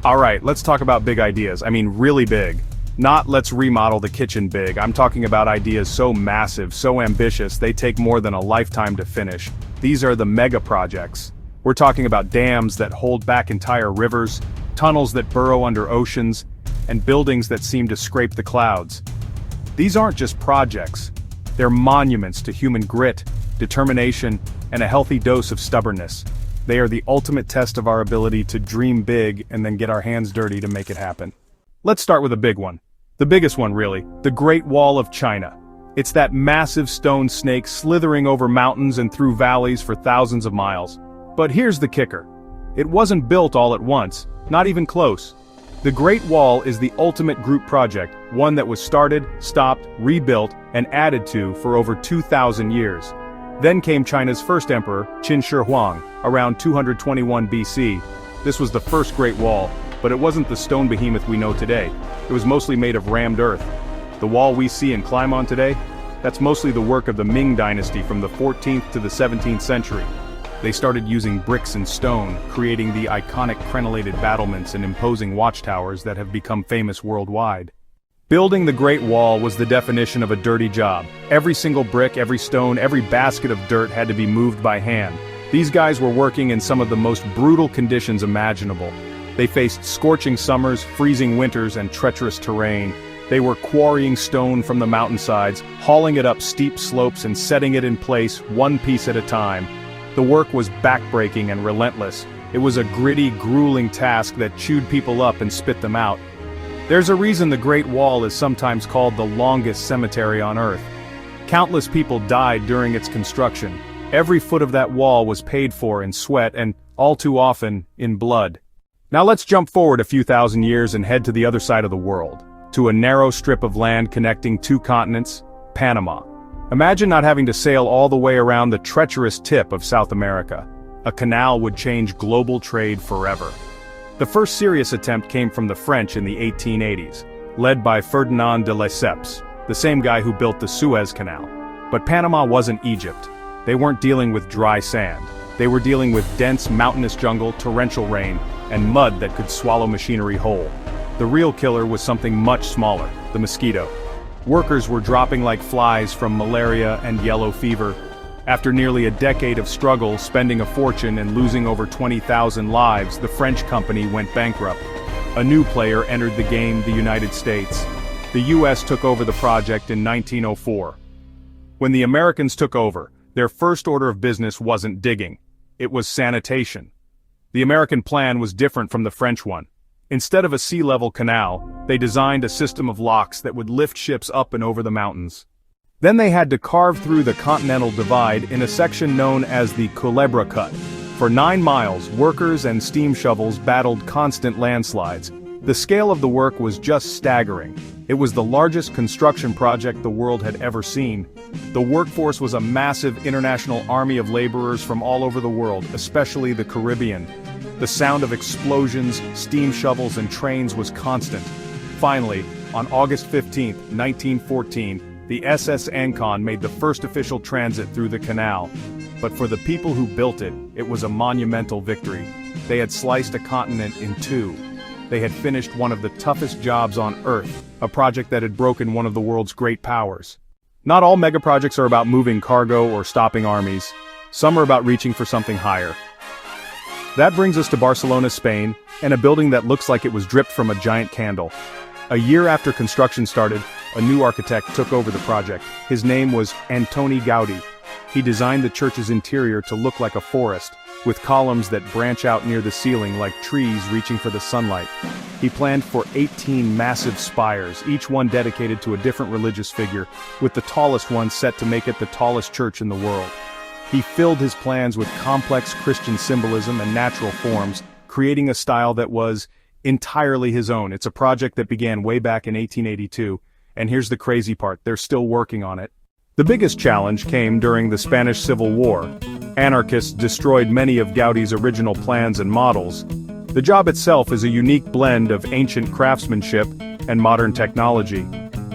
Alright, let's talk about big ideas. I mean really big. Not let's remodel the kitchen big. I'm talking about ideas so massive, so ambitious, they take more than a lifetime to finish. These are the mega projects. We're talking about dams that hold back entire rivers, tunnels that burrow under oceans, and buildings that seem to scrape the clouds. These aren't just projects. They're monuments to human grit, determination, and a healthy dose of stubbornness. They are the ultimate test of our ability to dream big and then get our hands dirty to make it happen. Let's start with a big one. The biggest one really, the Great Wall of China. It's that massive stone snake slithering over mountains and through valleys for thousands of miles. But here's the kicker. It wasn't built all at once, not even close. The Great Wall is the ultimate group project, one that was started, stopped, rebuilt, and added to for over 2,000 years. Then came China's first emperor, Qin Shi Huang, around 221 BC. This was the first Great Wall, but it wasn't the stone behemoth we know today. It was mostly made of rammed earth. The wall we see and climb on today? That's mostly the work of the Ming Dynasty from the 14th to the 17th century. They started using bricks and stone, creating the iconic crenellated battlements and imposing watchtowers that have become famous worldwide. Building the Great Wall was the definition of a dirty job. Every single brick, every stone, every basket of dirt had to be moved by hand. These guys were working in some of the most brutal conditions imaginable. They faced scorching summers, freezing winters, and treacherous terrain. They were quarrying stone from the mountainsides, hauling it up steep slopes and setting it in place one piece at a time. The work was backbreaking and relentless. It was a gritty, grueling task that chewed people up and spit them out. There's a reason the Great Wall is sometimes called the longest cemetery on Earth. Countless people died during its construction. Every foot of that wall was paid for in sweat and, all too often, in blood. Now let's jump forward a few thousand years and head to the other side of the world, to a narrow strip of land connecting two continents, Panama. Imagine not having to sail all the way around the treacherous tip of South America. A canal would change global trade forever. The first serious attempt came from the French in the 1880s, led by Ferdinand de Lesseps, the same guy who built the Suez Canal. But Panama wasn't Egypt. They weren't dealing with dry sand. They were dealing with dense mountainous jungle, torrential rain, and mud that could swallow machinery whole. The real killer was something much smaller, the mosquito. Workers were dropping like flies from malaria and yellow fever. After nearly a decade of struggle, spending a fortune and losing over 20,000 lives, the French company went bankrupt. A new player entered the game, the United States. The US took over the project in 1904. When the Americans took over, their first order of business wasn't digging. It was sanitation. The American plan was different from the French one. Instead of a sea-level canal, they designed a system of locks that would lift ships up and over the mountains. Then they had to carve through the Continental Divide in a section known as the Culebra Cut. For 9 miles, workers and steam shovels battled constant landslides. The scale of the work was just staggering. It was the largest construction project the world had ever seen. The workforce was a massive international army of laborers from all over the world, especially the Caribbean. The sound of explosions, steam shovels, and trains was constant. Finally, on August 15, 1914, the SS Ancon made the first official transit through the canal. But for the people who built it, it was a monumental victory. They had sliced a continent in two. They had finished one of the toughest jobs on Earth, a project that had broken one of the world's great powers. Not all megaprojects are about moving cargo or stopping armies. Some are about reaching for something higher. That brings us to Barcelona, Spain, and a building that looks like it was dripped from a giant candle. A year after construction started, a new architect took over the project. His name was Antoni Gaudí. He designed the church's interior to look like a forest, with columns that branch out near the ceiling like trees reaching for the sunlight. He planned for 18 massive spires, each one dedicated to a different religious figure, with the tallest one set to make it the tallest church in the world. He filled his plans with complex Christian symbolism and natural forms, creating a style that was entirely his own. It's a project that began way back in 1882, and here's the crazy part, they're still working on it. The biggest challenge came during the Spanish Civil War. Anarchists destroyed many of Gaudí's original plans and models. The job itself is a unique blend of ancient craftsmanship and modern technology.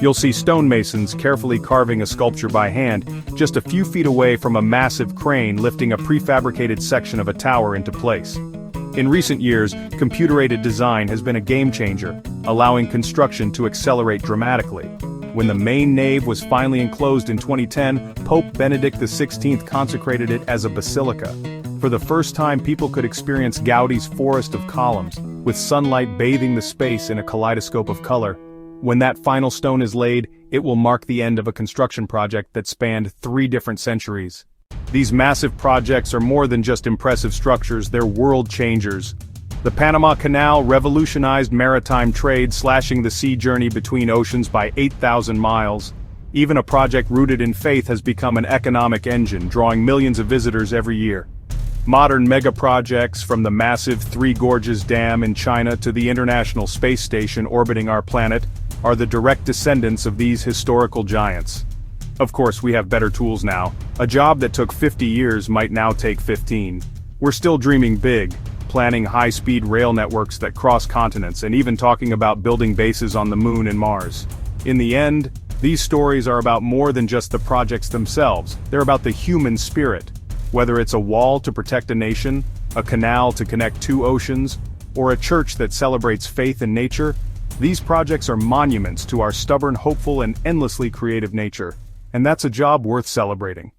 You'll see stonemasons carefully carving a sculpture by hand, just a few feet away from a massive crane lifting a prefabricated section of a tower into place. In recent years, computer-aided design has been a game-changer, allowing construction to accelerate dramatically. When the main nave was finally enclosed in 2010, Pope Benedict XVI consecrated it as a basilica. For the first time, people could experience Gaudi's forest of columns, with sunlight bathing the space in a kaleidoscope of color. When that final stone is laid, it will mark the end of a construction project that spanned 3 different centuries. These massive projects are more than just impressive structures, they're world changers. The Panama Canal revolutionized maritime trade, slashing the sea journey between oceans by 8,000 miles. Even a project rooted in faith has become an economic engine, drawing millions of visitors every year. Modern megaprojects, from the massive Three Gorges Dam in China to the International Space Station orbiting our planet, are the direct descendants of these historical giants. Of course, we have better tools now. A job that took 50 years might now take 15. We're still dreaming big, planning high-speed rail networks that cross continents, and even talking about building bases on the Moon and Mars. In the end, these stories are about more than just the projects themselves. They're about the human spirit. Whether it's a wall to protect a nation, a canal to connect 2 oceans, or a church that celebrates faith in nature, these projects are monuments to our stubborn, hopeful, and endlessly creative nature. And that's a job worth celebrating.